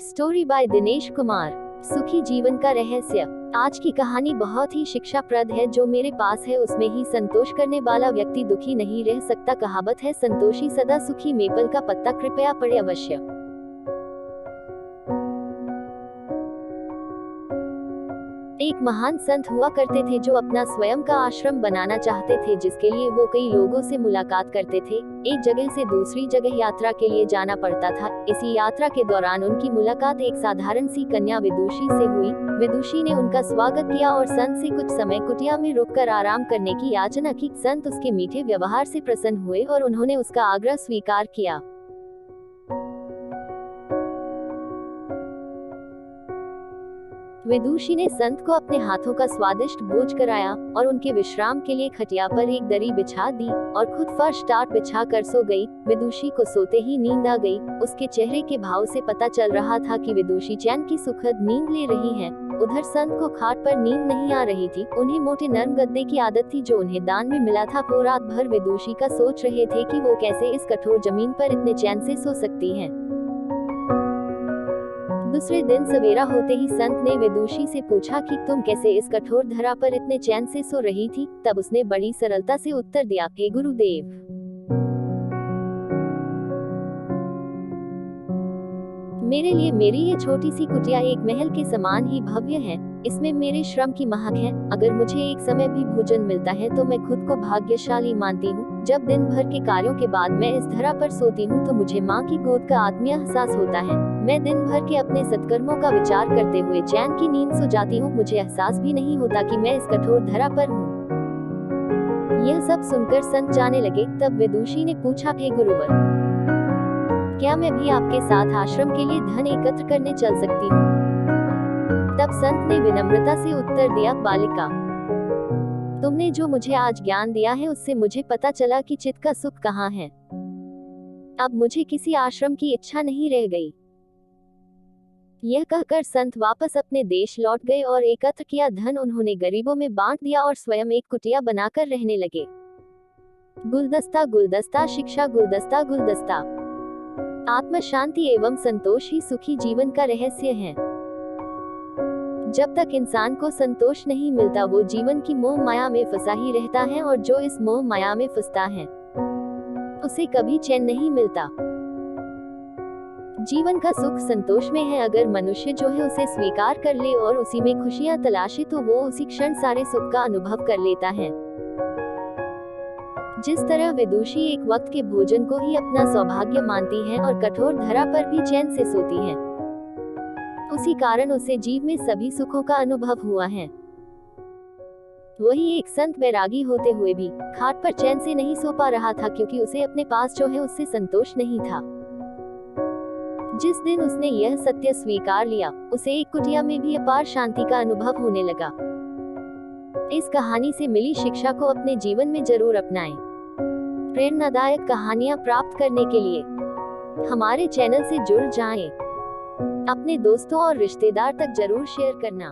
Story by Dinesh Kumar. सुखी जीवन का रहस्य। आज की कहानी बहुत ही शिक्षाप्रद है। जो मेरे पास है उसमें ही संतोष करने वाला व्यक्ति दुखी नहीं रह सकता। कहावत है, संतोषी सदा सुखी। मेपल का पत्ता कृपया पढ़े अवश्य। एक महान संत हुआ करते थे जो अपना स्वयं का आश्रम बनाना चाहते थे, जिसके लिए वो कई लोगों से मुलाकात करते थे। एक जगह से दूसरी जगह यात्रा के लिए जाना पड़ता था। इसी यात्रा के दौरान उनकी मुलाकात एक साधारण सी कन्या विदुषी से हुई। विदुषी ने उनका स्वागत किया और संत से कुछ समय कुटिया में रुककर आराम करने की याचना की। संत उसके मीठे व्यवहार से प्रसन्न हुए और उन्होंने उसका आग्रह स्वीकार किया। विदुषी ने संत को अपने हाथों का स्वादिष्ट भोज कराया और उनके विश्राम के लिए खटिया पर एक दरी बिछा दी और खुद फर्श टाट बिछा कर सो गई। विदुषी को सोते ही नींद आ गई। उसके चेहरे के भाव से पता चल रहा था कि विदुषी चैन की सुखद नींद ले रही है। उधर संत को खाट पर नींद नहीं आ रही थी। उन्हें मोटे नरम गद्दे की आदत थी जो उन्हें दान में मिला था। वो रात भर विदुषी का सोच रहे थे कि वो कैसे इस कठोर जमीन पर इतने चैन से सो सकती हैं। दूसरे दिन सवेरा होते ही संत ने विदुषी से पूछा कि तुम कैसे इस कठोर धरा पर इतने चैन से सो रही थी। तब उसने बड़ी सरलता से उत्तर दिया, हे गुरुदेव, मेरे लिए मेरी ये छोटी सी कुटिया एक महल के समान ही भव्य है। इसमें मेरे श्रम की महक है। अगर मुझे एक समय भी भोजन मिलता है तो मैं खुद को भाग्यशाली मानती हूँ। जब दिन भर के कार्यों के बाद मैं इस धरा पर सोती हूँ तो मुझे माँ की गोद का आत्मीय एहसास होता है। मैं दिन भर के अपने सत्कर्मों का विचार करते हुए चैन की नींद सो जाती हूँ। मुझे एहसास भी नहीं होता कि मैं इस कठोर धरा पर हूँ। यह सब सुनकर संत जाने लगे। तब विदुषी ने पूछा, हे गुरुवर, क्या मैं भी आपके साथ आश्रम के लिए धन एकत्र करने चल सकती हूँ? तब संत ने विनम्रता से उत्तर दिया, बालिका, तुमने जो मुझे आज ज्ञान दिया है उससे मुझे पता चला कि चित्त का सुख कहाँ है। अब मुझे किसी आश्रम की इच्छा नहीं रह गई। यह कहकर संत वापस अपने देश लौट गए और एकत्र किया धन उन्होंने गरीबों में बांट दिया और स्वयं एक कुटिया बनाकर रहने लगे। गुलदस्ता गुलदस्ता शिक्षा गुलदस्ता गुलदस्ता। आत्म शांति एवं संतोष ही सुखी जीवन का रहस्य है। जब तक इंसान को संतोष नहीं मिलता वो जीवन की मोह माया में फंसा ही रहता है, और जो इस मोह माया में फंसता है उसे कभी चैन नहीं मिलता। जीवन का सुख संतोष में है। अगर मनुष्य जो है उसे स्वीकार कर ले और उसी में खुशियां तलाशे तो वो उसी क्षण सारे सुख का अनुभव कर लेता है। जिस तरह विदुषी एक वक्त के भोजन को ही अपना सौभाग्य मानती है और कठोर धरा पर भी चैन से सोती है, उसी कारण उसे जीव में सभी सुखों का अनुभव हुआ है। वही एक संत वैरागी होते हुए भी खाट पर चैन से नहीं सो पा रहा था, क्योंकि उसे अपने पास जो है उससे संतोष नहीं था। जिस दिन उसने यह सत्य स्वीकार लिया, उसे एक कुटिया में भी अपार शांति का अनुभव होने लगा। इस कहानी से मिली शिक्षा को अपने जीवन में जरूर अपनाएं। प्रेरणादायक कहानियां प्राप्त करने के लिए हमारे चैनल से जुड़ जाएं। अपने दोस्तों और रिश्तेदार तक जरूर शेयर करना।